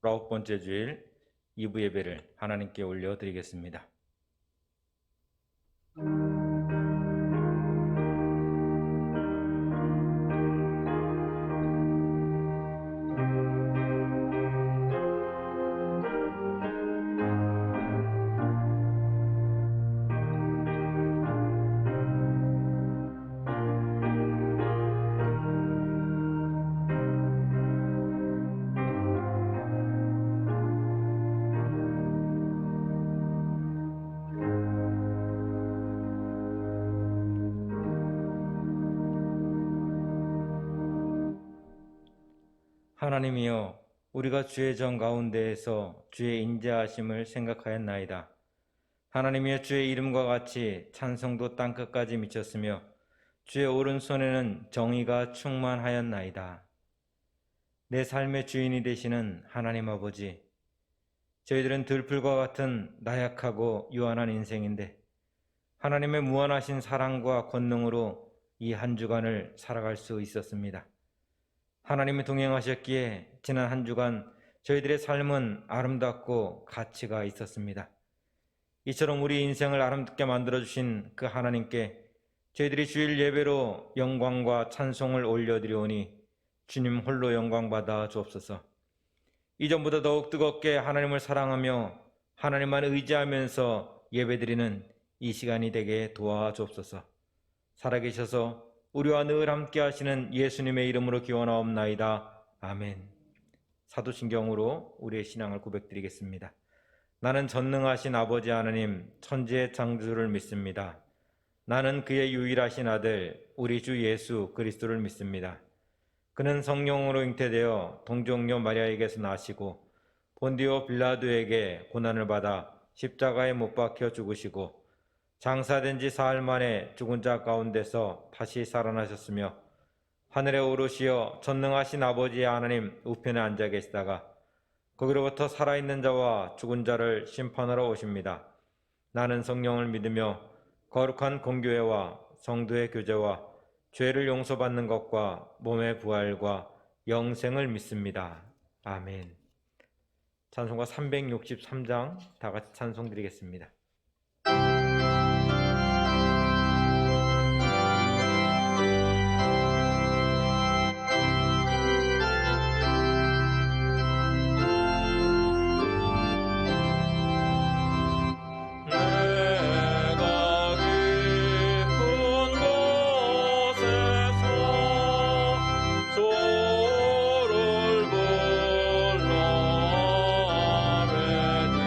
19번째 주일 2부 예배를 하나님께 올려드리겠습니다. 하나님이여, 우리가 주의 정 가운데에서 주의 인자하심을 생각하였나이다. 하나님이여, 주의 이름과 같이 찬송도 땅끝까지 미쳤으며 주의 오른손에는 정의가 충만하였나이다. 내 삶의 주인이 되시는 하나님 아버지, 저희들은 들풀과 같은 나약하고 유한한 인생인데 하나님의 무한하신 사랑과 권능으로 이 한 주간을 살아갈 수 있었습니다. 하나님이 동행하셨기에 지난 한 주간 저희들의 삶은 아름답고 가치가 있었습니다. 이처럼 우리 인생을 아름답게 만들어주신 그 하나님께 저희들이 주일 예배로 영광과 찬송을 올려드리오니 주님 홀로 영광받아 주옵소서. 이전보다 더욱 뜨겁게 하나님을 사랑하며 하나님만 의지하면서 예배드리는 이 시간이 되게 도와주옵소서. 살아계셔서 우리와 늘 함께 하시는 예수님의 이름으로 기원하옵나이다. 아멘. 사도신경으로 우리의 신앙을 고백드리겠습니다. 나는 전능하신 아버지 하나님 천지의 창조주를 믿습니다. 나는 그의 유일하신 아들 우리 주 예수 그리스도를 믿습니다. 그는 성령으로 잉태되어 동정녀 마리아에게서 나시고 본디오 빌라도에게 고난을 받아 십자가에 못 박혀 죽으시고 장사된 지 사흘 만에 죽은 자 가운데서 다시 살아나셨으며 하늘에 오르시어 전능하신 아버지 하나님 우편에 앉아 계시다가 거기로부터 살아있는 자와 죽은 자를 심판하러 오십니다. 나는 성령을 믿으며 거룩한 공교회와 성도의 교제와 죄를 용서받는 것과 몸의 부활과 영생을 믿습니다. 아멘. 찬송가 363장 다 같이 찬송 드리겠습니다. 소를 불러 아뢰니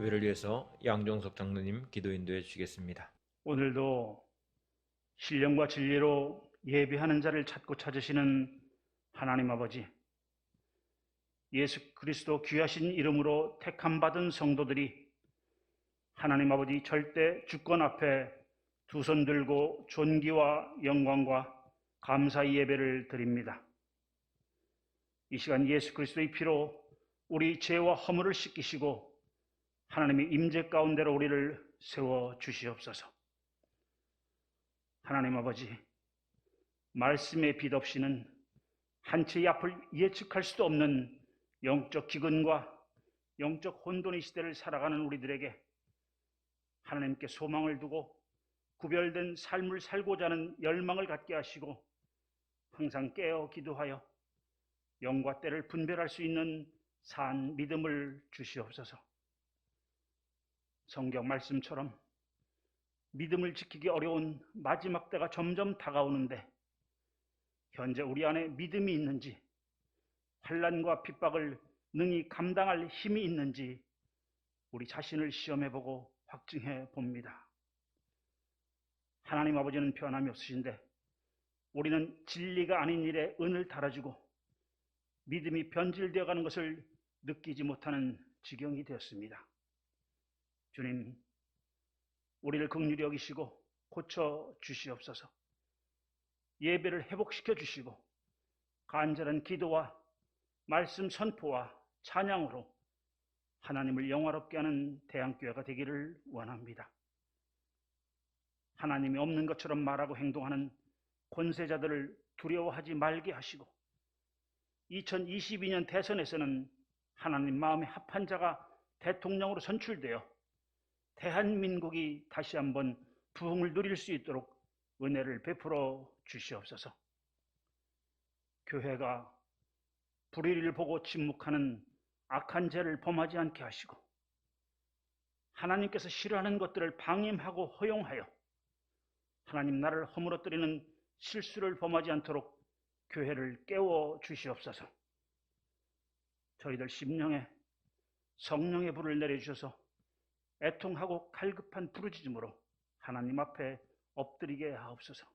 예배를 위해서 양종석 장로님 기도 인도해 주시겠습니다. 오늘도 신령과 진리로 예배하는 자를 찾고 찾으시는 하나님 아버지, 예수 그리스도 귀하신 이름으로 택함 받은 성도들이 하나님 아버지 절대 주권 앞에 두 손 들고 존귀와 영광과 감사의 예배를 드립니다. 이 시간 예수 그리스도의 피로 우리 죄와 허물을 씻기시고 하나님의 임재 가운데로 우리를 세워 주시옵소서. 하나님 아버지, 말씀의 빛 없이는 한 채의 앞을 예측할 수도 없는 영적 기근과 영적 혼돈의 시대를 살아가는 우리들에게 하나님께 소망을 두고 구별된 삶을 살고자 하는 열망을 갖게 하시고 항상 깨어 기도하여 영과 때를 분별할 수 있는 산 믿음을 주시옵소서. 성경 말씀처럼 믿음을 지키기 어려운 마지막 때가 점점 다가오는데 현재 우리 안에 믿음이 있는지, 환난과 핍박을 능히 감당할 힘이 있는지 우리 자신을 시험해보고 확증해 봅니다. 하나님 아버지는 변함이 없으신데 우리는 진리가 아닌 일에 은을 달아주고 믿음이 변질되어 가는 것을 느끼지 못하는 지경이 되었습니다. 주님, 우리를 긍휼히 여기시고 고쳐 주시옵소서. 예배를 회복시켜 주시고 간절한 기도와 말씀 선포와 찬양으로 하나님을 영화롭게 하는 대한교회가 되기를 원합니다. 하나님이 없는 것처럼 말하고 행동하는 권세자들을 두려워하지 말게 하시고 2022년 대선에서는 하나님 마음에 합한 자가 대통령으로 선출되어 대한민국이 다시 한번 부흥을 누릴 수 있도록 은혜를 베풀어 주시옵소서. 교회가 불의를 보고 침묵하는 악한 죄를 범하지 않게 하시고 하나님께서 싫어하는 것들을 방임하고 허용하여 하나님 나라를 허물어뜨리는 실수를 범하지 않도록 교회를 깨워 주시옵소서. 저희들 심령에 성령의 불을 내려주셔서 애통하고 갈급한 부르짖음으로 하나님 앞에 엎드리게 하옵소서.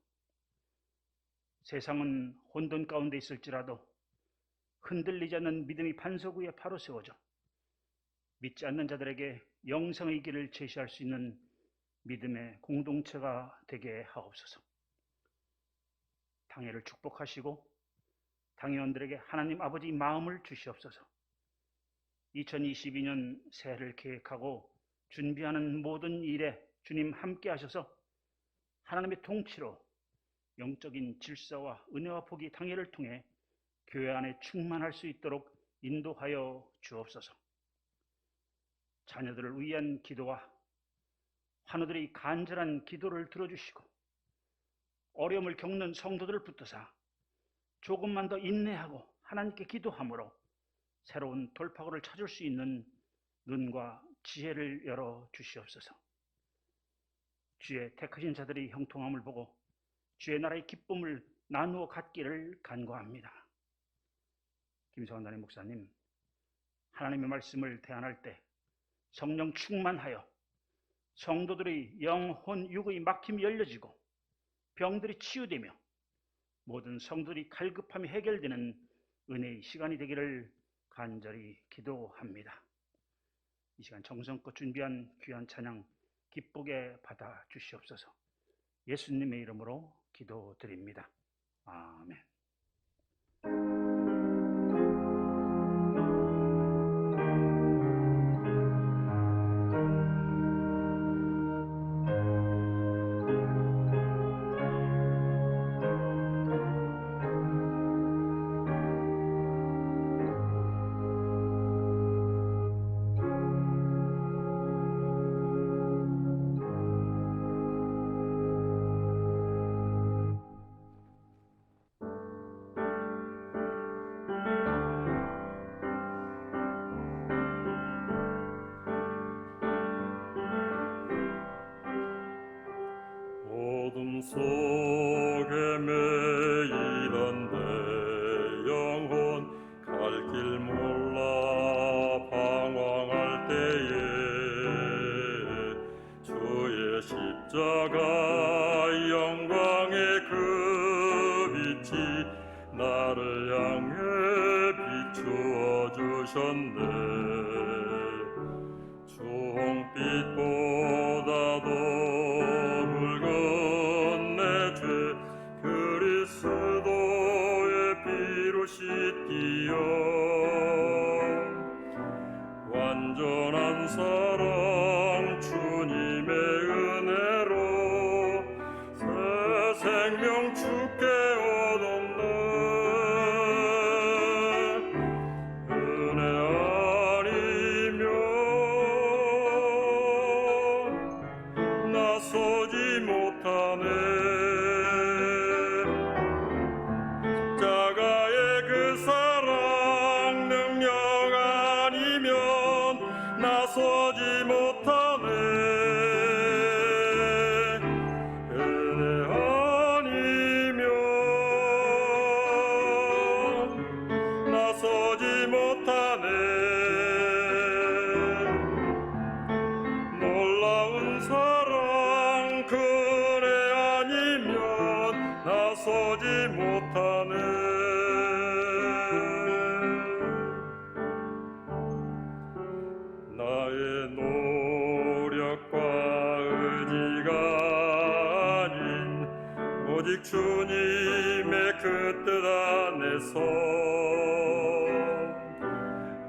세상은 혼돈 가운데 있을지라도 흔들리지 않는 믿음이 반석 위에 바로 세워져 믿지 않는 자들에게 영생의 길을 제시할 수 있는 믿음의 공동체가 되게 하옵소서. 당회를 축복하시고 당회원들에게 하나님 아버지 마음을 주시옵소서. 2022년 새해를 계획하고 준비하는 모든 일에 주님 함께 하셔서 하나님의 통치로 영적인 질서와 은혜와 복이 당회를 통해 교회 안에 충만할 수 있도록 인도하여 주옵소서. 자녀들을 위한 기도와 환우들의 간절한 기도를 들어주시고 어려움을 겪는 성도들을 붙드사 조금만 더 인내하고 하나님께 기도함으로 새로운 돌파구를 찾을 수 있는 눈과 지혜를 열어 주시옵소서. 주의 택하신 자들의 형통함을 보고 주의 나라의 기쁨을 나누어 갖기를 간구합니다. 김성환 담임 목사님, 하나님의 말씀을 대안할 때 성령 충만하여 성도들의 영혼 육의 막힘이 열려지고 병들이 치유되며 모든 성도들이 갈급함이 해결되는 은혜의 시간이 되기를 간절히 기도합니다. 이 시간 정성껏 준비한 귀한 찬양 기쁘게 받아 주시옵소서. 예수님의 이름으로 기도드립니다. 아멘. 어둠 속에 매이던 내 영혼 갈 길 몰라 방황할 때에 빛이 나를 향해 비추어 주셨네. 주홍빛보다도 붉은 내 죄 그리스도의 피로 씻기어 완전한 사랑 주님의 은혜로 새 생명 주께 얻었네. 은혜 아니면 나서지 못하네. 십자가의 그 사랑 능력 아니면 나서지 못하네. 은혜 아니면 나서지 못하네. 놀라운 사랑 그 은혜 아니면 나서지 못하네. 나의 노력과 의지가 아닌 오직 주님의 그 뜻 안에서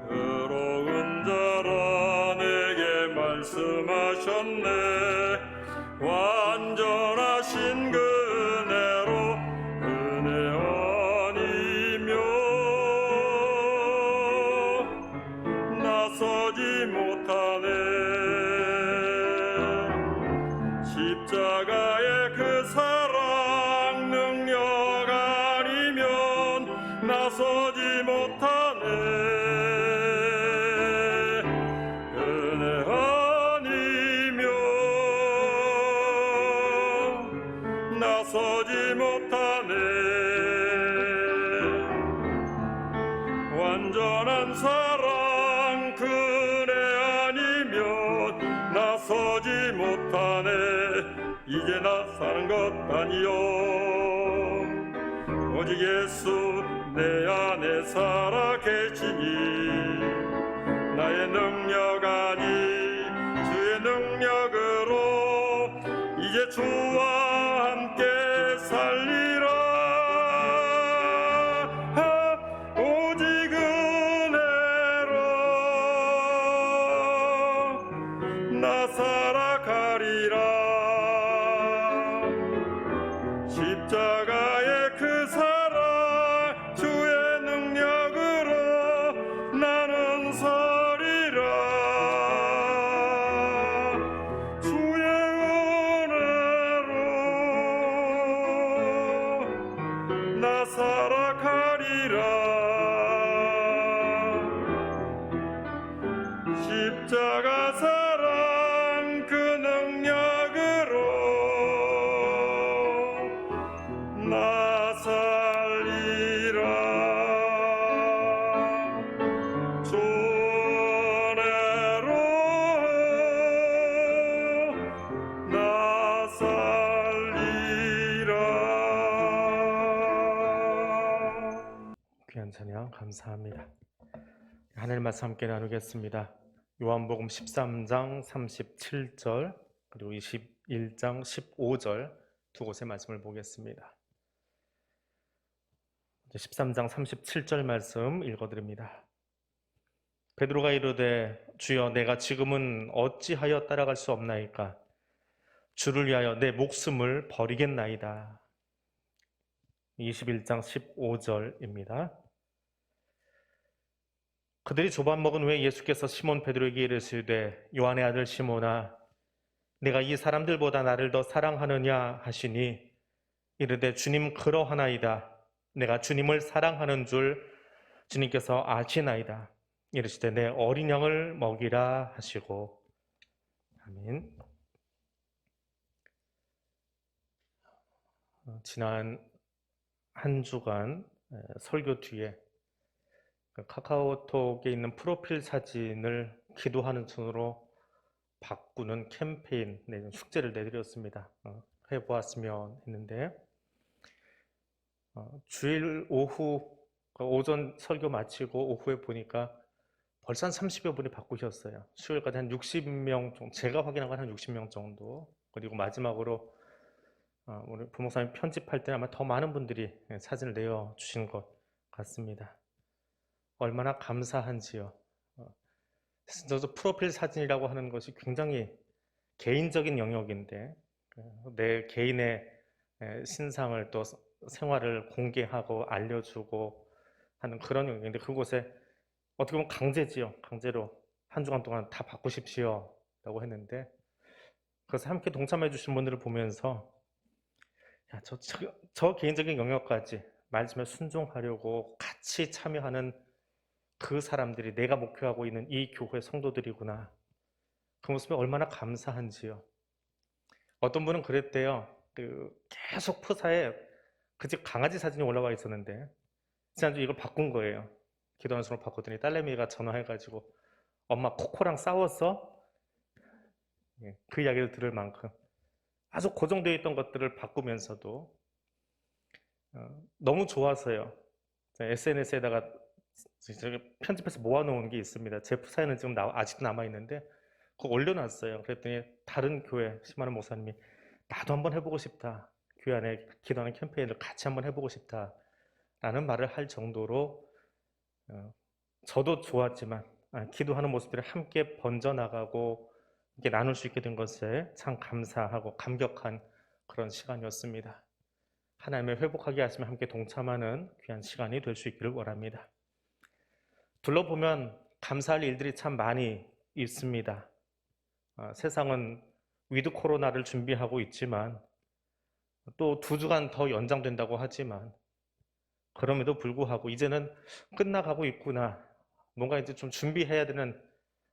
의로운 자라 내게 말씀하셨네. 완전하신 그 은혜로 은혜 아니면 나서지 못하네. 십자가의 그 사랑 능력 아니면 나서지 못하네. 은혜 아니면 나서지 못하네. 완전한 사랑 그 은혜 아니면 나서지 못하네. 이제 나 사는 것 아니요 오직 예수 내 안에 살아 계시니 나의 능력 아니 주의 능력으로 이제 주와 함께 살리라. 오직 은혜로 나 살아가리라. 십자가의 그 사랑 주의 능력으로 나는 서리라. 주의 은혜로 나 살아가리라. 십자가 사랑 그 능력으로 나 살리라. 주 은혜로 나 살리라. 귀한 찬양 감사합니다. 하늘 말씀 함께 나누겠습니다. 요한복음 13장 37절 그리고 21장 15절 두 곳의 말씀을 보겠습니다. 13장 37절 말씀 읽어드립니다. 베드로가 이르되 주여 내가 지금은 어찌하여 따라갈 수 없나이까? 주를 위하여 내 목숨을 버리겠나이다. 21장 15절입니다. 그들이 조반 먹은 후에 예수께서 시몬 베드로에게 이르시되 요한의 아들 시몬아 내가 이 사람들보다 나를 더 사랑하느냐 하시니 이르되 주님 그러하나이다. 내가 주님을 사랑하는 줄 주님께서 아시나이다. 이르시되 내 어린 양을 먹이라 하시고. 아멘. 지난 한 주간 설교 뒤에 카카오톡에 있는 프로필 사진을 기도하는 순으로 바꾸는 캠페인 숙제를 내드렸습니다. 해보았으면 했는데 주일 오후 오전 설교 마치고 오후에 보니까 벌써 한 30여 분이 바꾸셨어요. 수요일까지 한 60명 정도, 제가 확인한 건 한 60명 정도. 그리고 마지막으로 우리 부목사님 편집할 때 아마 더 많은 분들이 사진을 내어주신 것 같습니다. 얼마나 감사한지요. 저도 프로필 사진이라고 하는 것이 굉장히 개인적인 영역인데 내 개인의 신상을 또 생활을 공개하고 알려주고 하는 그런 영역인데 그곳에 어떻게 보면 강제지요. 강제로 한 주간 동안 다 바꾸십시오 라고 했는데 그래서 함께 동참해 주신 분들을 보면서 야, 저 개인적인 영역까지 말씀에 순종하려고 같이 참여하는 그 사람들이 내가 목표하고 있는 이 교회 성도들이구나. 그 모습이 얼마나 감사한지요. 어떤 분은 그랬대요. 계속 프사에 그 집 강아지 사진이 올라와 있었는데 지난주 이걸 바꾼 거예요. 기도하는 순으로 바꿨더니 딸내미가 전화해가지고 엄마 코코랑 싸웠어? 그 이야기를 들을 만큼 아주 고정되어 있던 것들을 바꾸면서도 너무 좋아서요. SNS에다가 편집해서 모아놓은 게 있습니다. 제 프사에는 지금 아직도 남아있는데 그거 올려놨어요. 그랬더니 다른 교회 심하는 목사님이 나도 한번 해보고 싶다. 교회 안에 기도하는 캠페인을 같이 한번 해보고 싶다. 라는 말을 할 정도로 저도 좋았지만 기도하는 모습들이 함께 번져나가고 이렇게 나눌 수 있게 된 것에 참 감사하고 감격한 그런 시간이었습니다. 하나님의 회복하게 하시면 함께 동참하는 귀한 시간이 될 수 있기를 원합니다. 둘러보면 감사할 일들이 참 많이 있습니다. 세상은 위드 코로나를 준비하고 있지만 또 2주간 더 연장된다고 하지만 그럼에도 불구하고 이제는 끝나가고 있구나. 뭔가 이제 좀 준비해야 되는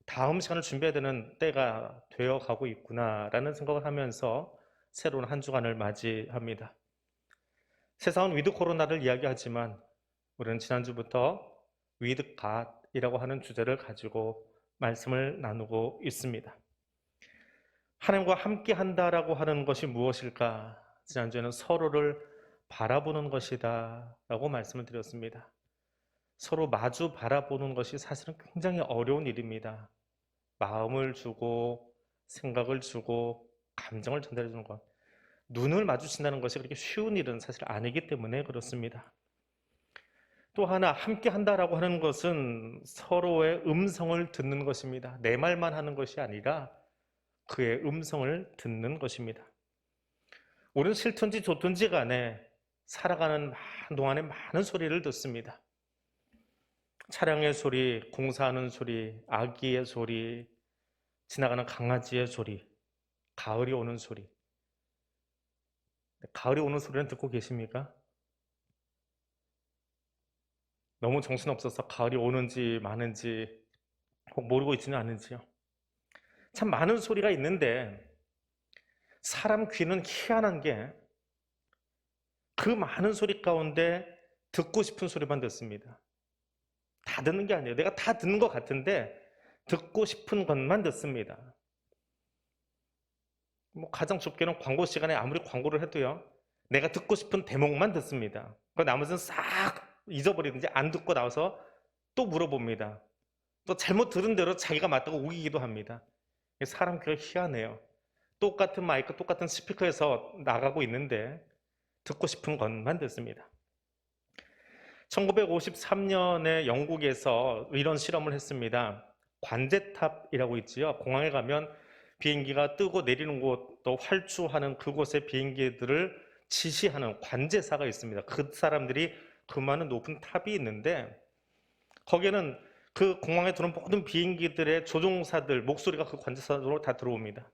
다음 시간을 준비해야 되는 때가 되어 가고 있구나라는 생각을 하면서 새로운 한 주간을 맞이합니다. 세상은 위드 코로나를 이야기하지만 우리는 지난주부터 위드 갓이라고 하는 주제를 가지고 말씀을 나누고 있습니다. 하나님과 함께 한다라고 하는 것이 무엇일까? 지난주에는 서로를 바라보는 것이다 라고 말씀을 드렸습니다. 서로 마주 바라보는 것이 사실은 굉장히 어려운 일입니다. 마음을 주고 생각을 주고 감정을 전달해 주는 것, 눈을 마주친다는 것이 그렇게 쉬운 일은 사실 아니기 때문에 그렇습니다. 또 하나 함께 한다라고 하는 것은 서로의 음성을 듣는 것입니다. 내 말만 하는 것이 아니라 그의 음성을 듣는 것입니다. 우리는 싫든지 좋든지 간에 살아가는 동안에 많은 소리를 듣습니다. 차량의 소리, 공사하는 소리, 아기의 소리, 지나가는 강아지의 소리, 가을이 오는 소리. 가을이 오는 소리는 듣고 계십니까? 너무 정신없어서 가을이 오는지 마는지 혹 모르고 있지는 않은지요. 참 많은 소리가 있는데 사람 귀는 희한한 게 그 많은 소리 가운데 듣고 싶은 소리만 듣습니다. 다 듣는 게 아니에요. 내가 다 듣는 것 같은데 듣고 싶은 것만 듣습니다. 가장 좁게는 광고 시간에 아무리 광고를 해도요. 내가 듣고 싶은 대목만 듣습니다. 그 나머지는 싹 잊어버리든지 안 듣고 나와서 또 물어봅니다. 또 잘못 들은 대로 자기가 맞다고 우기기도 합니다. 사람 귀가 희한해요. 똑같은 마이크, 똑같은 스피커에서 나가고 있는데 듣고 싶은 것만 듣습니다. 1953년에 영국에서 이런 실험을 했습니다. 관제탑이라고 있지요. 공항에 가면 비행기가 뜨고 내리는 곳, 또 활주하는 그곳의 비행기들을 지시하는 관제사가 있습니다. 그 사람들이 근무하는 높은 탑이 있는데 거기에는 그 공항에 들어온 모든 비행기들의 조종사들 목소리가 그 관제사로 다 들어옵니다.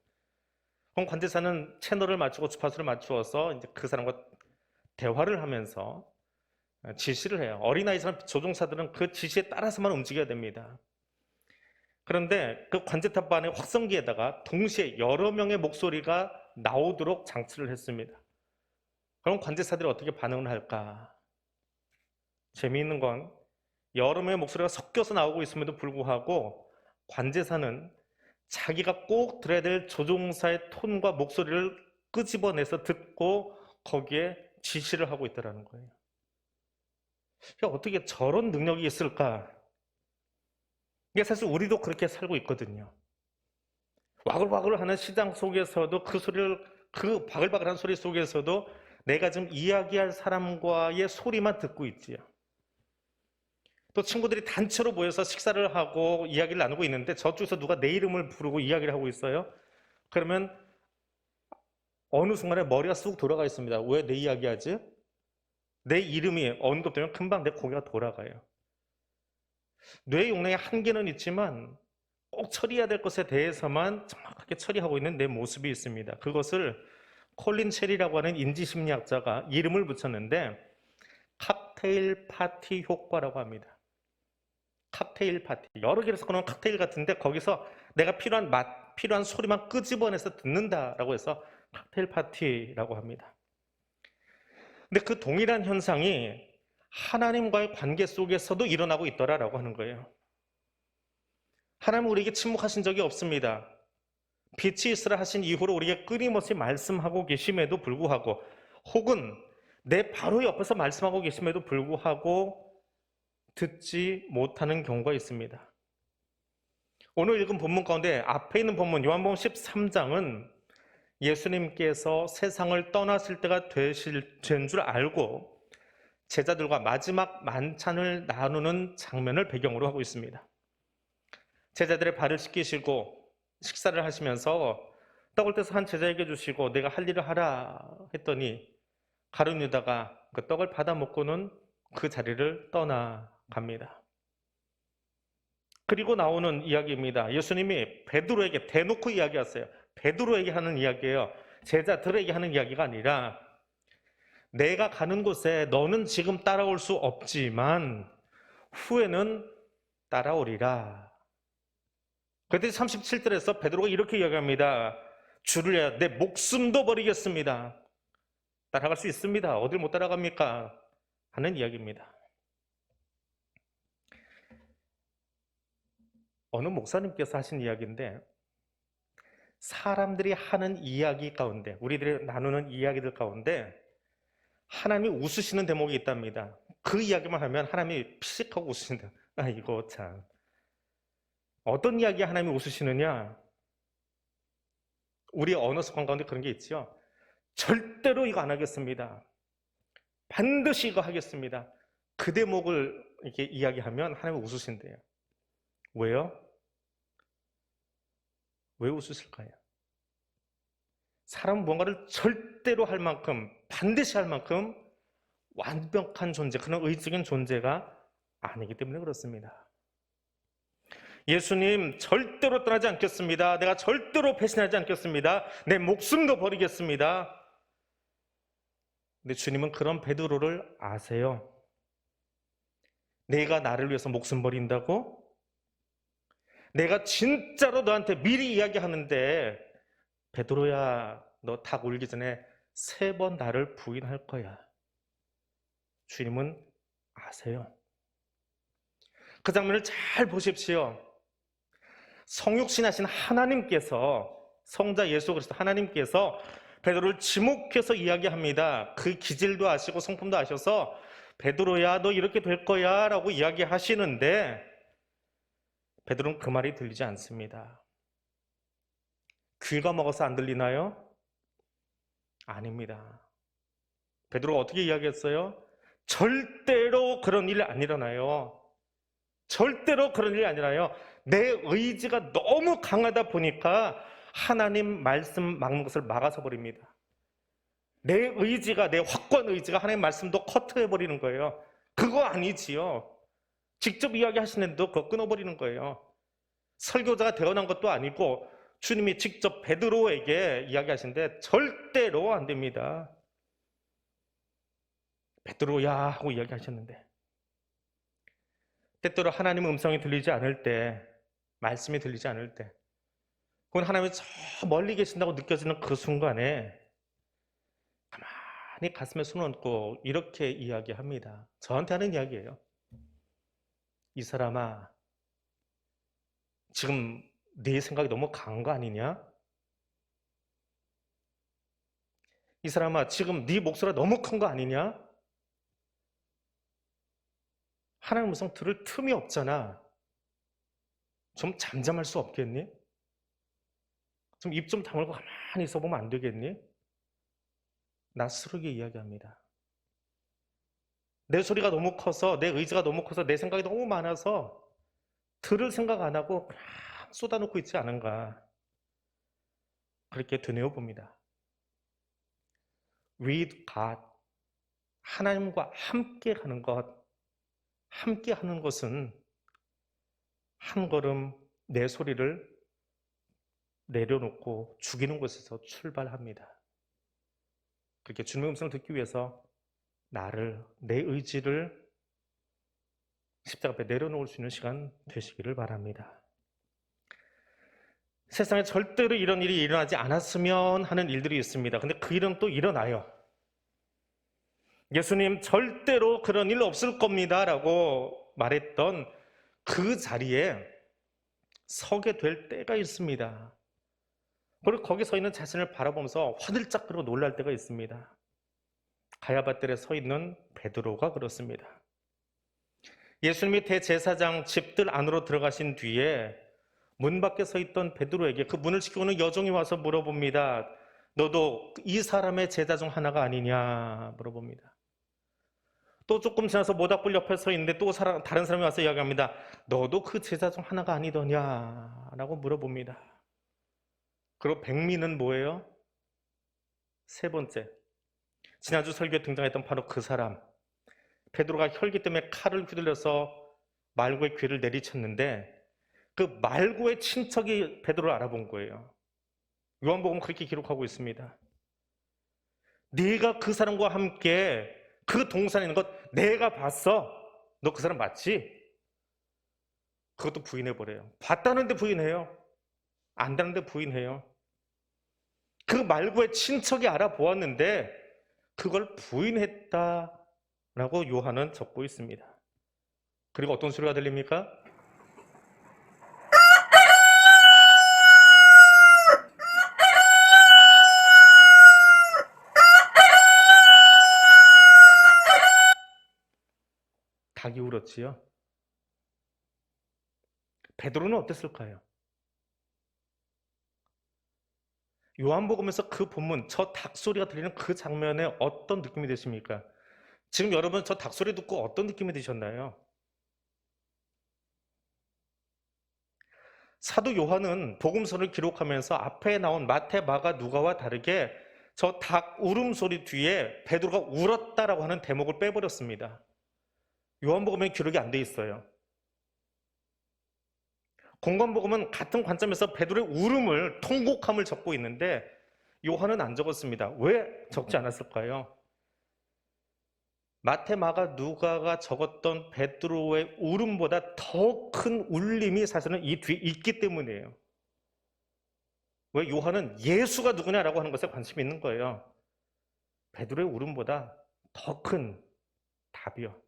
그럼 관제사는 채널을 맞추고 주파수를 맞추어서 이제 그 사람과 대화를 하면서 지시를 해요. 어린아이처럼 조종사들은 그 지시에 따라서만 움직여야 됩니다. 그런데 그 관제탑 안에 확성기에다가 동시에 여러 명의 목소리가 나오도록 장치를 했습니다. 그럼 관제사들이 어떻게 반응을 할까? 재미있는 건 여러 명의 목소리가 섞여서 나오고 있음에도 불구하고 관제사는 자기가 꼭 들어야 될 조종사의 톤과 목소리를 끄집어내서 듣고 거기에 지시를 하고 있다는 거예요. 어떻게 저런 능력이 있을까? 이게 사실 우리도 그렇게 살고 있거든요. 와글와글 하는 시장 속에서도 그 바글바글한 소리 속에서도 내가 지금 이야기할 사람과의 소리만 듣고 있지요. 또 친구들이 단체로 모여서 식사를 하고 이야기를 나누고 있는데 저쪽에서 누가 내 이름을 부르고 이야기를 하고 있어요. 그러면 어느 순간에 머리가 쑥 돌아가 있습니다. 왜 내 이야기하지? 내 이름이 언급되면 금방 내 고개가 돌아가요. 뇌 용량의 한계는 있지만 꼭 처리해야 될 것에 대해서만 정확하게 처리하고 있는 내 모습이 있습니다. 그것을 콜린 체리라고 하는 인지심리학자가 이름을 붙였는데 칵테일 파티 효과라고 합니다. 칵테일 파티. 여러 개를 섞어놓은 칵테일 같은데 거기서 내가 필요한 맛, 필요한 소리만 끄집어내서 듣는다라고 해서 칵테일 파티라고 합니다. 근데 그 동일한 현상이 하나님과의 관계 속에서도 일어나고 있더라라고 하는 거예요. 하나님은 우리에게 침묵하신 적이 없습니다. 빛이 있으라 하신 이후로 우리에게 끊임없이 말씀하고 계심에도 불구하고 혹은 내 바로 옆에서 말씀하고 계심에도 불구하고 듣지 못하는 경우가 있습니다. 오늘 읽은 본문 가운데 앞에 있는 본문 요한복음 13장은 예수님께서 세상을 떠나실 때가 된 줄 알고 제자들과 마지막 만찬을 나누는 장면을 배경으로 하고 있습니다. 제자들의 발을 씻기시고 식사를 하시면서 떡을 떼서 한 제자에게 주시고 내가 할 일을 하라 했더니 가룟 유다가 그 떡을 받아 먹고는 그 자리를 떠나갑니다. 그리고 나오는 이야기입니다. 예수님이 베드로에게 대놓고 이야기하세요. 베드로에게 하는 이야기예요. 제자들에게 하는 이야기가 아니라 내가 가는 곳에 너는 지금 따라올 수 없지만 후에는 따라오리라. 그때 37절에서 베드로가 이렇게 이야기합니다. 주를 위하여 내 목숨도 버리겠습니다. 따라갈 수 있습니다. 어딜 못 따라갑니까? 하는 이야기입니다. 어느 목사님께서 하신 이야기인데 사람들이 하는 이야기 가운데 우리들이 나누는 이야기들 가운데 하나님이 웃으시는 대목이 있답니다. 그 이야기만 하면 하나님이 피식하고 웃으신다. 이거 참. 어떤 이야기에 하나님이 웃으시느냐? 우리 언어 습관 가운데 그런 게 있죠. 절대로 이거 안 하겠습니다. 반드시 이거 하겠습니다. 그 대목을 이렇게 이야기하면 하나님이 웃으신대요. 왜요? 왜 웃으실까요? 사람은 뭔가를 절대로 할 만큼, 반드시 할 만큼 완벽한 존재, 그런 의적인 존재가 아니기 때문에 그렇습니다. 예수님 절대로 떠나지 않겠습니다. 내가 절대로 배신하지 않겠습니다. 내 목숨도 버리겠습니다. 근데 주님은 그런 베드로를 아세요. 내가 나를 위해서 목숨 버린다고? 내가 진짜로 너한테 미리 이야기하는데 베드로야, 너 닭 울기 전에 3번 나를 부인할 거야. 주님은 아세요. 그 장면을 잘 보십시오. 성육신하신 하나님께서, 성자 예수 그리스도 하나님께서 베드로를 지목해서 이야기합니다. 그 기질도 아시고 성품도 아셔서 베드로야, 너 이렇게 될 거야 라고 이야기하시는데 베드로는 그 말이 들리지 않습니다. 귀가 먹어서 안 들리나요? 아닙니다. 베드로가 어떻게 이야기했어요? 절대로 그런 일 안 일어나요. 절대로 그런 일이 아니라요. 내 의지가 너무 강하다 보니까 하나님 말씀 막는 것을 막아서 버립니다. 내 의지가, 내 확고한 의지가 하나님 말씀도 커트해버리는 거예요. 그거 아니지요. 직접 이야기하시는데도 그거 끊어버리는 거예요. 설교자가 되어난 것도 아니고 주님이 직접 베드로에게 이야기하시는데 절대로 안 됩니다. 베드로야 하고 이야기하셨는데 때때로 하나님의 음성이 들리지 않을 때, 말씀이 들리지 않을 때, 그건 하나님이 저 멀리 계신다고 느껴지는 그 순간에 가만히 가슴에 손을 얹고 이렇게 이야기합니다. 저한테 하는 이야기예요. 이 사람아, 지금 네 생각이 너무 강한 거 아니냐? 이 사람아, 지금 네 목소리가 너무 큰 거 아니냐? 하나님 음성 들을 틈이 없잖아. 좀 잠잠할 수 없겠니? 좀 입 좀 다물고 가만히 있어보면 안 되겠니? 낯설게 이야기합니다. 내 소리가 너무 커서, 내 의지가 너무 커서, 내 생각이 너무 많아서 들을 생각 안 하고 그냥 쏟아놓고 있지 않은가, 그렇게 되뇌어 봅니다. With God, 하나님과 함께 가는 것, 함께 하는 것은 한 걸음 내 소리를 내려놓고 죽이는 곳에서 출발합니다. 그렇게 주님의 음성을 듣기 위해서 나를, 내 의지를 십자가 앞에 내려놓을 수 있는 시간 되시기를 바랍니다. 세상에 절대로 이런 일이 일어나지 않았으면 하는 일들이 있습니다. 근데 그 일은 또 일어나요. 예수님 절대로 그런 일 없을 겁니다 라고 말했던 그 자리에 서게 될 때가 있습니다. 그리고 거기 서 있는 자신을 바라보면서 화들짝 그러고 놀랄 때가 있습니다. 가야바뜰에 서 있는 베드로가 그렇습니다. 예수님이 대제사장 집들 안으로 들어가신 뒤에 문 밖에 서 있던 베드로에게 그 문을 지키고는 여종이 와서 물어봅니다. 너도 이 사람의 제자 중 하나가 아니냐 물어봅니다. 또 조금 지나서 모닥불 옆에 서 있는데 또 다른 사람이 와서 이야기합니다. 너도 그 제자 중 하나가 아니더냐 라고 물어봅니다. 그리고 백미는 뭐예요? 세 번째, 지난주 설교에 등장했던 바로 그 사람, 베드로가 혈기 때문에 칼을 휘둘려서 말고의 귀를 내리쳤는데 그 말고의 친척이 베드로를 알아본 거예요. 요한복음 그렇게 기록하고 있습니다. 네가 그 사람과 함께 그 동산에 있는 것 내가 봤어. 너 그 사람 맞지? 그것도 부인해버려요. 봤다는데 부인해요. 안다는데 부인해요. 그 말고의 친척이 알아보았는데 그걸 부인했다라고 요한은 적고 있습니다. 그리고 어떤 소리가 들립니까? 닭이 울었지요. 베드로는 어땠을까요? 요한복음에서 그 본문, 저 닭소리가 들리는 그 장면에 어떤 느낌이 드십니까? 지금 여러분 저 닭소리 듣고 어떤 느낌이 드셨나요? 사도 요한은 복음서를 기록하면서 앞에 나온 마태, 마가, 누가와 다르게 저 닭 울음소리 뒤에 베드로가 울었다라고 하는 대목을 빼버렸습니다. 요한복음에 기록이 안 돼 있어요. 공관복음은 같은 관점에서 베드로의 울음을, 통곡함을 적고 있는데 요한은 안 적었습니다. 왜 적지 않았을까요? 마태, 마가, 누가가 적었던 베드로의 울음보다 더 큰 울림이 사실은 이 뒤에 있기 때문이에요. 왜? 요한은 예수가 누구냐라고 하는 것에 관심이 있는 거예요. 베드로의 울음보다 더 큰 답이요.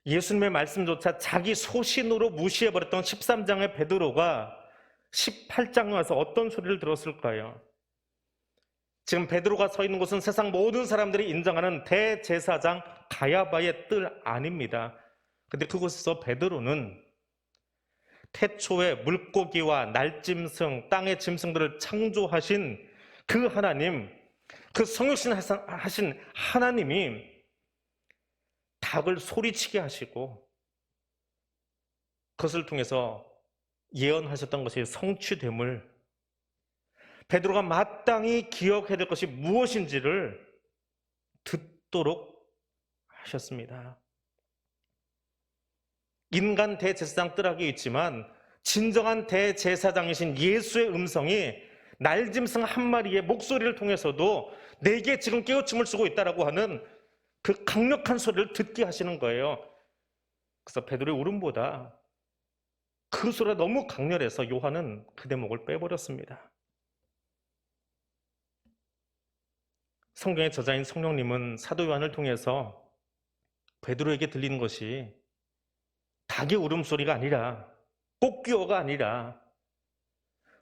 예수님의 말씀조차 자기 소신으로 무시해버렸던 13장의 베드로가 18장에 와서 어떤 소리를 들었을까요? 지금 베드로가 서 있는 곳은 세상 모든 사람들이 인정하는 대제사장 가야바의 뜰 안입니다. 근데 그곳에서 베드로는 태초에 물고기와 날짐승, 땅의 짐승들을 창조하신 그 하나님, 그 성육신 하신 하나님이 닭을 소리치게 하시고 그것을 통해서 예언하셨던 것이 성취됨을, 베드로가 마땅히 기억해야 될 것이 무엇인지를 듣도록 하셨습니다. 인간 대제사장 뜰하게 있지만 진정한 대제사장이신 예수의 음성이 날짐승 한 마리의 목소리를 통해서도 내게 지금 깨우침을 주고 있다라고 하는 그 강력한 소리를 듣게 하시는 거예요. 그래서 베드로의 울음보다 그 소리가 너무 강렬해서 요한은 그 대목을 빼버렸습니다. 성경의 저자인 성령님은 사도 요한을 통해서 베드로에게 들리는 것이 닭의 울음소리가 아니라, 꽃기어가 아니라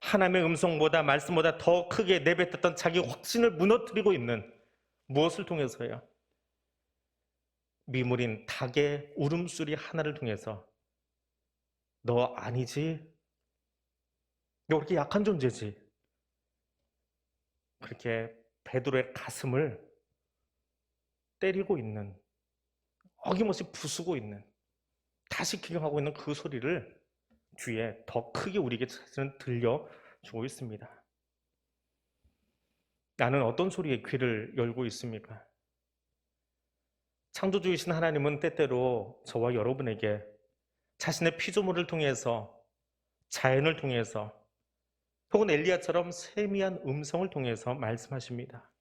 하나님의 음성보다, 말씀보다 더 크게 내뱉었던 자기 확신을 무너뜨리고 있는, 무엇을 통해서요? 미물인 닭의 울음소리 하나를 통해서 너 아니지? 너 그렇게 약한 존재지? 그렇게 베드로의 가슴을 때리고 있는, 어김없이 부수고 있는, 다시 기경하고 있는 그 소리를 뒤에 더 크게 우리에게 사실은 들려주고 있습니다. 나는 어떤 소리에 귀를 열고 있습니까? 창조주이신 하나님은 때때로 저와 여러분에게 자신의 피조물을 통해서, 자연을 통해서, 혹은 엘리야처럼 세미한 음성을 통해서 말씀하십니다.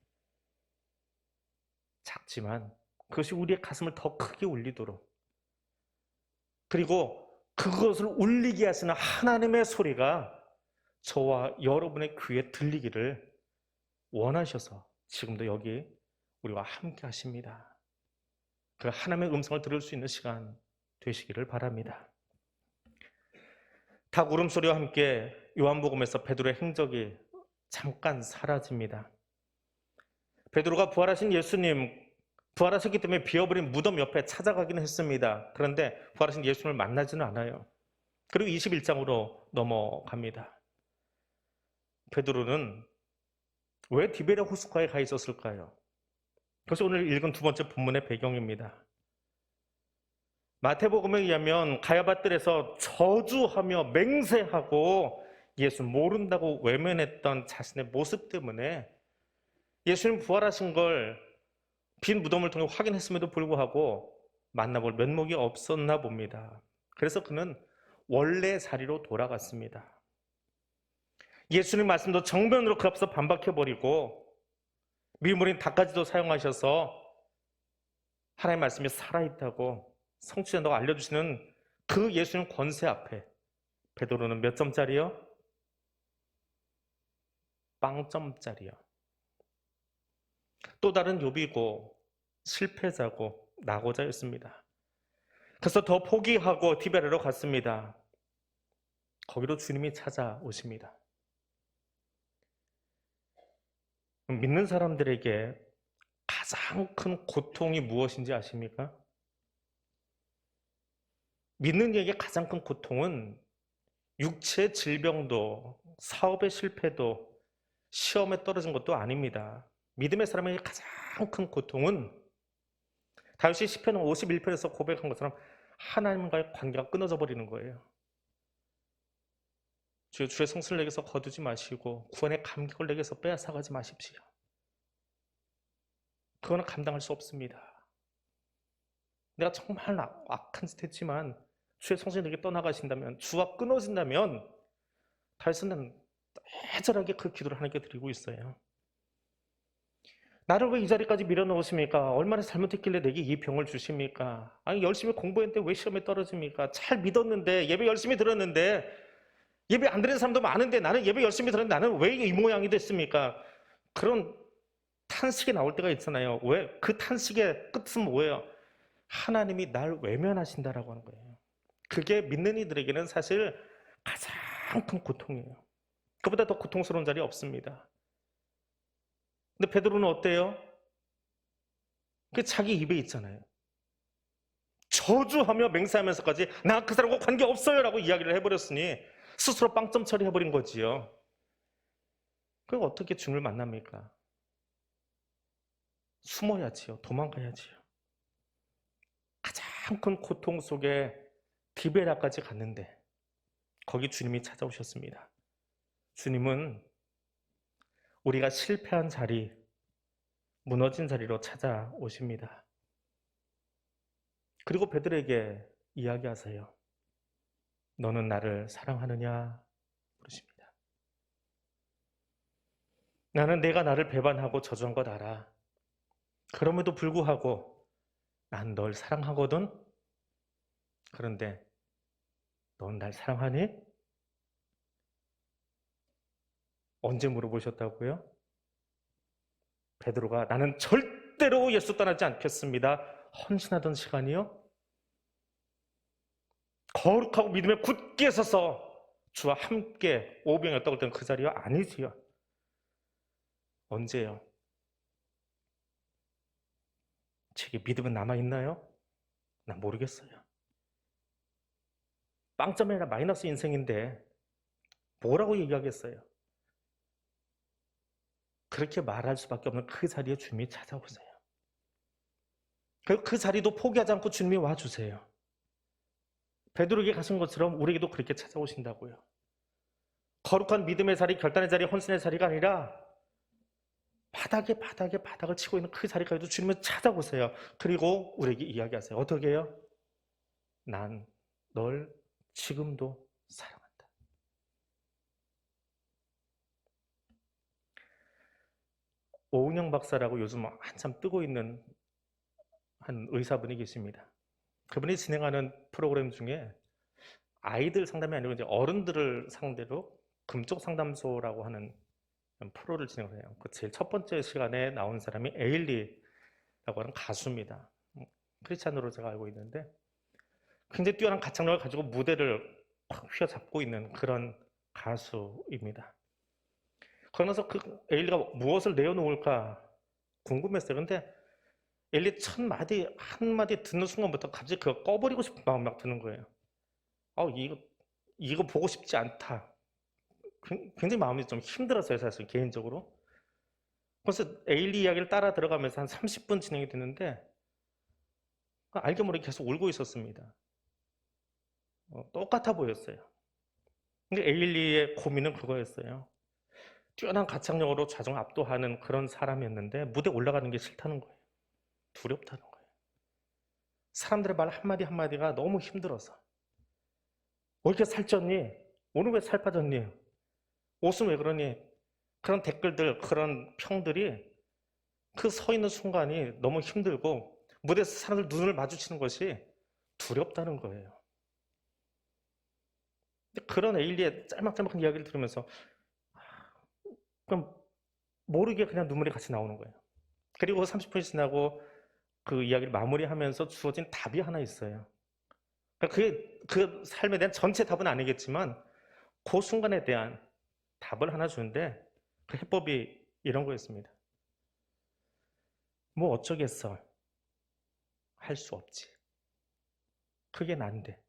작지만 그것이 우리의 가슴을 더 크게 울리도록, 그리고 그것을 울리게 하시는 하나님의 소리가 저와 여러분의 귀에 들리기를 원하셔서 지금도 여기 우리와 함께 하십니다. 그 하나님의 음성을 들을 수 있는 시간 되시기를 바랍니다. 닭 울음소리와 함께 요한복음에서 베드로의 행적이 잠깐 사라집니다. 베드로가 부활하신 예수님, 부활하셨기 때문에 비어버린 무덤 옆에 찾아가기는 했습니다. 그런데 부활하신 예수님을 만나지는 않아요. 그리고 21장으로 넘어갑니다. 베드로는 왜 디베랴 호숫가에 가 있었을까요? 그것이 오늘 읽은 두 번째 본문의 배경입니다. 마태복음에 의하면 가야바뜰에서 저주하며 맹세하고 예수 모른다고 외면했던 자신의 모습 때문에 예수님 부활하신 걸 빈 무덤을 통해 확인했음에도 불구하고 만나볼 면목이 없었나 봅니다. 그래서 그는 원래 자리로 돌아갔습니다. 예수님 말씀도 정면으로 그 앞서 반박해버리고 미물인 닭까지도 사용하셔서 하나님의 말씀이 살아있다고 성취된다고 알려주시는 그 예수님 권세 앞에 베드로는 몇 점짜리요? 빵점짜리요. 또 다른 욥이고 실패자고 낙오자였습니다. 그래서 더 포기하고 디베랴로 갔습니다. 거기로 주님이 찾아오십니다. 믿는 사람들에게 가장 큰 고통이 무엇인지 아십니까? 믿는 이에게 가장 큰 고통은 육체 질병도, 사업의 실패도, 시험에 떨어진 것도 아닙니다. 믿음의 사람에게 가장 큰 고통은 다윗이 시편 51편에서 고백한 것처럼 하나님과의 관계가 끊어져 버리는 거예요. 주의 성수를 내게서 거두지 마시고 구원의 감격을 내게서 빼앗아가지 마십시오. 그거는 감당할 수 없습니다. 내가 정말 악한 짓 했지만 주의 성수를 내게 떠나가신다면, 주와 끊어진다면 다윗은 애절하게 그 기도를 하나님께 드리고 있어요. 나를 왜 이 자리까지 밀어넣으십니까? 얼마나 잘못했길래 내게 이 병을 주십니까? 아니 열심히 공부했는데 왜 시험에 떨어집니까? 잘 믿었는데, 예배 열심히 들었는데, 예배 안 드리는 사람도 많은데 나는 예배 열심히 들었는데 나는 왜 이 모양이 됐습니까? 그런 탄식이 나올 때가 있잖아요. 왜? 그 탄식의 끝은 뭐예요? 하나님이 날 외면하신다라고 하는 거예요. 그게 믿는 이들에게는 사실 가장 큰 고통이에요. 그보다 더 고통스러운 자리 없습니다. 근데 베드로는 어때요? 그게 자기 입에 있잖아요. 저주하며 맹세하면서까지 나 그 사람과 관계없어요 라고 이야기를 해버렸으니 스스로 빵점 처리해버린 거지요. 그럼 어떻게 주님을 만납니까? 숨어야지요. 도망가야지요. 가장 큰 고통 속에 디베랴까지 갔는데 거기 주님이 찾아오셨습니다. 주님은 우리가 실패한 자리, 무너진 자리로 찾아오십니다. 그리고 베드로에게 이야기하세요. 너는 나를 사랑하느냐? 물으십니다. 나는 내가 나를 배반하고 저주한 것 알아. 그럼에도 불구하고 난 널 사랑하거든. 그런데 넌 날 사랑하니? 언제 물어보셨다고요? 베드로가 나는 절대로 예수 떠나지 않겠습니다. 헌신하던 시간이요? 거룩하고 믿음에 굳게 서서 주와 함께 오병이었다고 할 때는 그 자리요? 아니지요. 언제요? 제게 믿음은 남아있나요? 난 모르겠어요. 빵점이 아니라 마이너스 인생인데 뭐라고 얘기하겠어요? 그렇게 말할 수밖에 없는 그 자리에 주님이 찾아오세요. 그리고 그 자리도 포기하지 않고 주님이 와주세요. 베드로에게 가신 것처럼 우리에게도 그렇게 찾아오신다고요. 거룩한 믿음의 자리, 결단의 자리, 헌신의 자리가 아니라 바닥을 치고 있는 그 자리까지도 주님은 찾아오세요. 그리고 우리에게 이야기하세요. 어떻게 해요? 난 널 지금도 사랑한다. 오은영 박사라고 요즘 한참 뜨고 있는 한 의사분이 계십니다. 그분이 진행하는 프로그램 중에 아이들 상담이 아니고 이제 어른들을 상대로 금쪽 상담소라고 하는 프로를 진행을 해요. 그 제일 첫 번째 시간에 나온 사람이 에일리라고 하는 가수입니다. 크리스찬으로 제가 알고 있는데 굉장히 뛰어난 가창력을 가지고 무대를 확 휘어잡고 있는 그런 가수입니다. 그러면서 그 에일리가 무엇을 내어놓을까 궁금했어요. 근데 에일리 첫 마디 한마디 듣는 순간부터 갑자기 그거 꺼버리고 싶은 마음이 막 드는 거예요. 이거 보고 싶지 않다. 굉장히 마음이 좀 힘들었어요, 사실 개인적으로. 그래서 에일리 이야기를 따라 들어가면서 한 30분 진행이 됐는데 알게 모르게 계속 울고 있었습니다. 똑같아 보였어요. 근데 에일리의 고민은 그거였어요. 뛰어난 가창력으로 좌정 압도하는 그런 사람이었는데 무대 올라가는 게 싫다는 거예요. 두렵다는 거예요. 사람들의 말 한마디 한마디가 너무 힘들어서. 왜 이렇게 살쪘니? 오늘 왜 살 빠졌니? 옷은 왜 그러니? 그런 댓글들, 그런 평들이 그 서 있는 순간이 너무 힘들고 무대에서 사람들 눈을 마주치는 것이 두렵다는 거예요. 그런 에일리의 짤막짤막한 이야기를 들으면서 그럼 모르게 그냥 눈물이 같이 나오는 거예요. 그리고 30분이 지나고 그 이야기를 마무리하면서 주어진 답이 하나 있어요. 그게 그 삶에 대한 전체 답은 아니겠지만 그 순간에 대한 답을 하나 주는데 그 해법이 이런 거였습니다. 뭐 어쩌겠어. 할 수 없지. 그게 난데.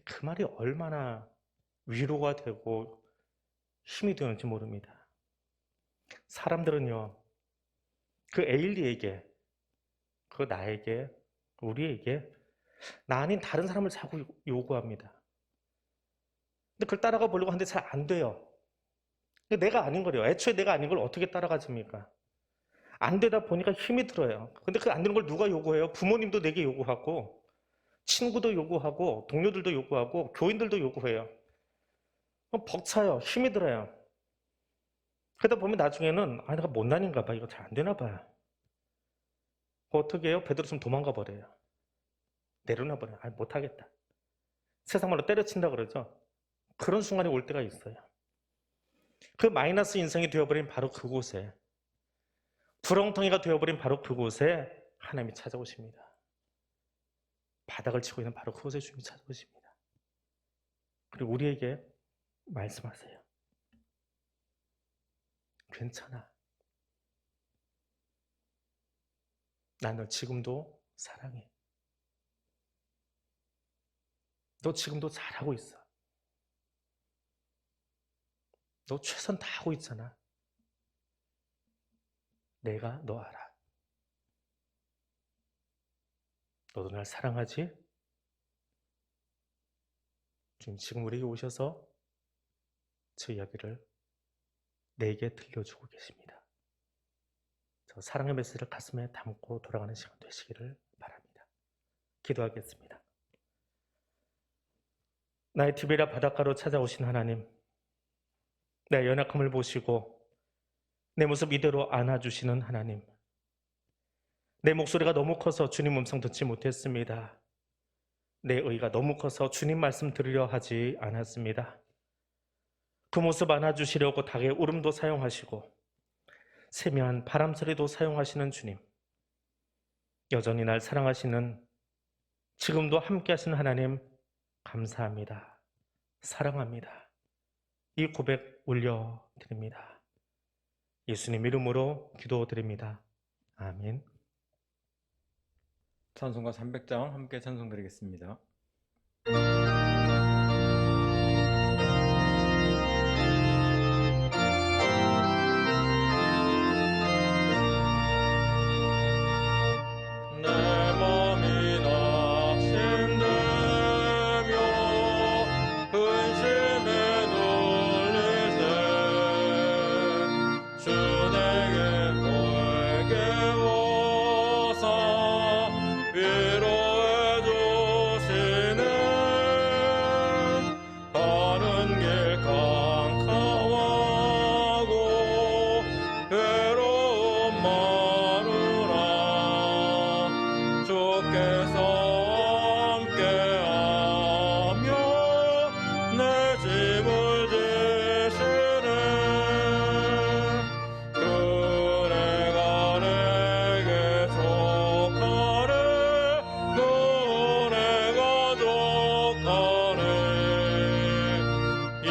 그 말이 얼마나 위로가 되고 힘이 되는지 모릅니다. 사람들은요, 그 에일리에게, 그 나에게, 우리에게 나 아닌 다른 사람을 자꾸 요구합니다. 근데 그걸 따라가 보려고 하는데 잘 안 돼요. 내가 아닌 거래요. 애초에 내가 아닌 걸 어떻게 따라가집니까? 안 되다 보니까 힘이 들어요. 근데 그 안 되는 걸 누가 요구해요? 부모님도 내게 요구하고, 친구도 요구하고, 동료들도 요구하고, 교인들도 요구해요. 벅차요. 힘이 들어요. 그러다 보면 나중에는 내가 못난인가 봐. 이거 잘 안 되나 봐. 어떻게 해요? 베드로 좀 도망가 버려요. 내려놔 버려요. 못하겠다. 세상 말로 때려친다 그러죠. 그런 순간이 올 때가 있어요. 그 마이너스 인생이 되어버린 바로 그곳에, 구렁텅이가 되어버린 바로 그곳에 하나님이 찾아오십니다. 바닥을 치고 있는 바로 그곳에 주님이 찾아오십니다. 그리고 우리에게 말씀하세요. 괜찮아. 난 널 지금도 사랑해. 너 지금도 잘하고 있어. 너 최선 다하고 있잖아. 내가 너 알아. 너도 날 사랑하지? 주님 지금 우리에게 오셔서 저 이야기를 내게 들려주고 계십니다. 저 사랑의 메시지를 가슴에 담고 돌아가는 시간 되시기를 바랍니다. 기도하겠습니다. 나의 티베리아 바닷가로 찾아오신 하나님, 내 연약함을 보시고 내 모습 이대로 안아주시는 하나님, 내 목소리가 너무 커서 주님 음성 듣지 못했습니다. 내 의가 너무 커서 주님 말씀 들으려 하지 않았습니다. 그 모습 안아주시려고 닭의 울음도 사용하시고 세미한 바람 소리도 사용하시는 주님, 여전히 날 사랑하시는, 지금도 함께 하시는 하나님 감사합니다. 사랑합니다. 이 고백 올려드립니다. 예수님 이름으로 기도드립니다. 아멘. 찬송가 300장 함께 찬송드리겠습니다. 내 맘이 낙심되며 근심에 눌릴 때 주 내게 보게 오사 위로해 주시네. 가는 길 캄캄하고 외로움 많으나 주께서 함께하며 내 짐을 지시네. 그네가 내게 족하네. 그네가 족하네. 이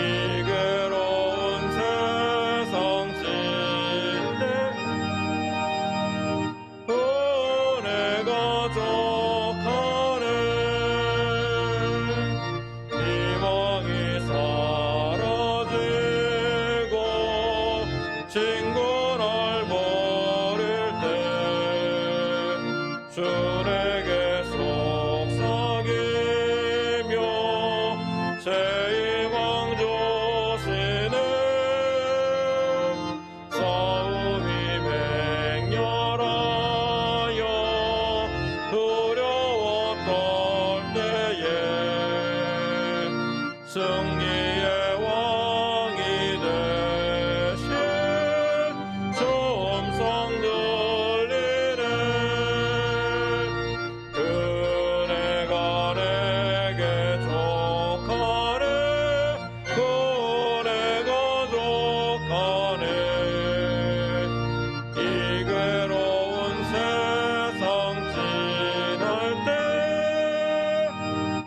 괴로운 세상 시대 은혜가 족하네. 희망이 사라지고 친구를 버릴 때 주 내게 속삭이며 새 희망 주시네. 싸움이 맹렬하여 두려워 떨 때에 승리의 왕이 되신 주 음성 들리네. 그네가 내게 족하네. 그네가 족하네. 이 괴로운 세상 지날 때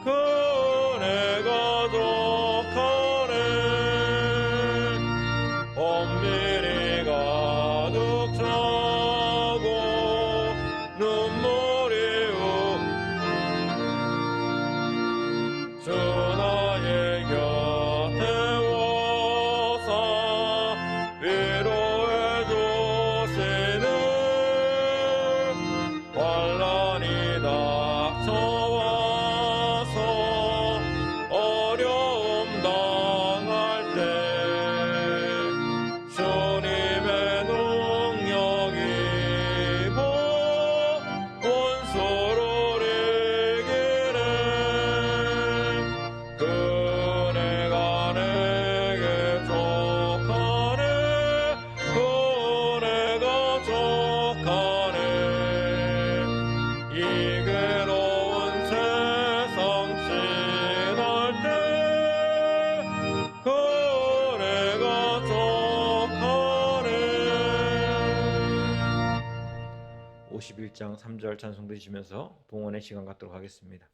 그네가 족하네. 엄밀히 가득 차고 눈물이 주 나의 곁에 오사 위로해 주시네. 환란이 닥쳐와서 어려움 당할 때 주님의 능력이 원수를 이기네. 그네가 내게 족하네. 그네가 족하네. 이 괴로운 세상 지날 때 그네가 족하네. 51장 3절 찬송 드리시면서 봉헌의 시간 갖도록 하겠습니다.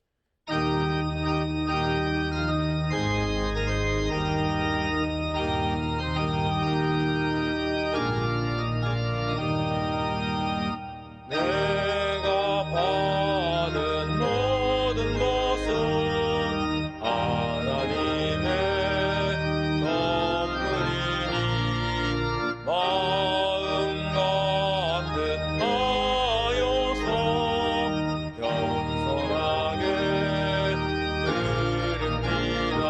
내가 받은 모든 것은 하나님의 선물이니 마음 가득하여서 겸손하게 드립니다.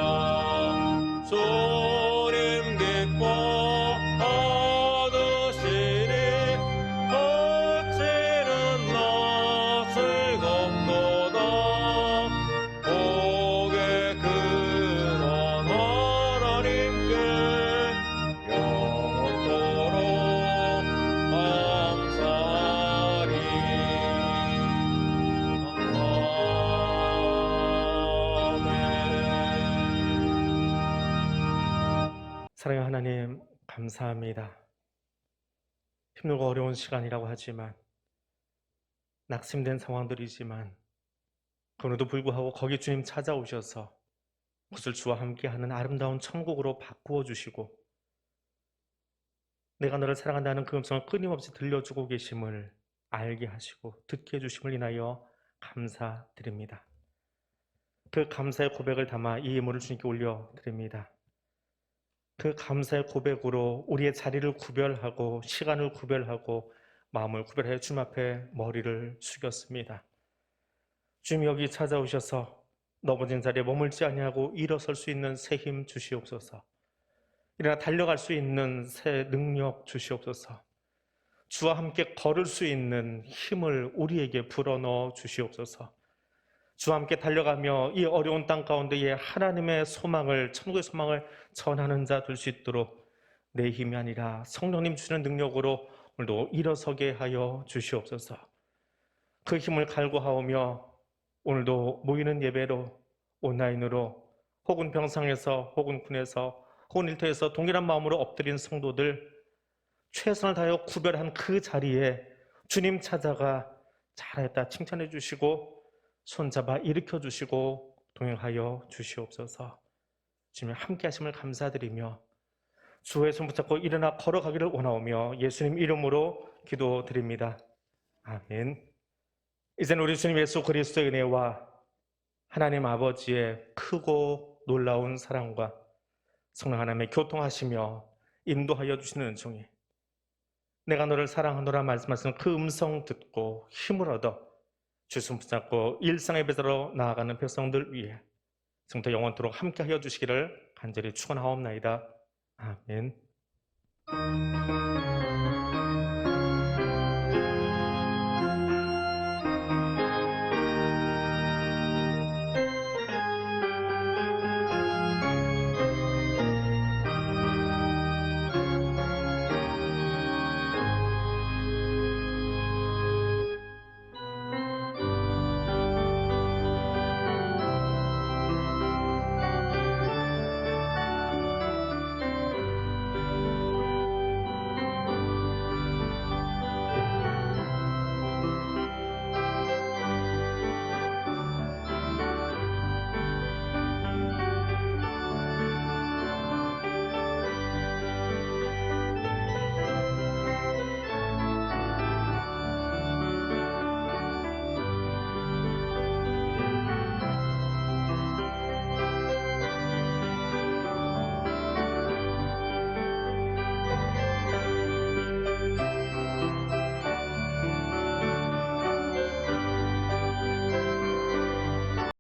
주님 기뻐하시니 어찌는 낯을 걷도다. 복의 근원 하나님께 영원토록 감사하리. 아멘. 사랑하는 하나님, 감사합니다. 힘들고 어려운 시간이라고 하지만, 낙심된 상황들이지만, 그럼에도 불구하고 거기 주님 찾아오셔서 그것을 주와 함께하는 아름다운 천국으로 바꾸어 주시고, 내가 너를 사랑한다는 그 음성을 끊임없이 들려주고 계심을 알게 하시고 듣게 해주심을 인하여 감사드립니다. 그 감사의 고백을 담아 이 예물을 주님께 올려드립니다. 그 감사의 고백으로 우리의 자리를 구별하고 시간을 구별하고 마음을 구별하여 주님 앞에 머리를 숙였습니다. 주님 여기 찾아오셔서 넘어진 자리에 머물지 아니하고 일어설 수 있는 새 힘 주시옵소서. 일어나 달려갈 수 있는 새 능력 주시옵소서. 주와 함께 걸을 수 있는 힘을 우리에게 불어넣어 주시옵소서. 주와 함께 달려가며 이 어려운 땅 가운데에 하나님의 소망을, 천국의 소망을 전하는 자 될 수 있도록 내 힘이 아니라 성령님 주시는 능력으로 오늘도 일어서게 하여 주시옵소서. 그 힘을 갈구하오며 오늘도 모이는 예배로 온라인으로 혹은 병상에서 혹은 군에서 혹은 일터에서 동일한 마음으로 엎드린 성도들 최선을 다하여 구별한 그 자리에 주님 찾아가 잘했다 칭찬해 주시고 손잡아 일으켜 주시고 동행하여 주시옵소서. 주님 함께 하심을 감사드리며 주의 손 붙잡고 일어나 걸어가기를 원하오며 예수님 이름으로 기도드립니다. 아멘. 이제는 우리 주님 예수 그리스도의 은혜와 하나님 아버지의 크고 놀라운 사랑과 성령 하나님의 교통하시며 인도하여 주시는 은총이 내가 너를 사랑하노라 말씀하시는 그 음성 듣고 힘을 얻어 주 손 붙잡고 일상의 배자로 나아가는 백성들 위해 지금부터 영원토록 함께하여 주시기를 간절히 축원하옵나이다. 아멘.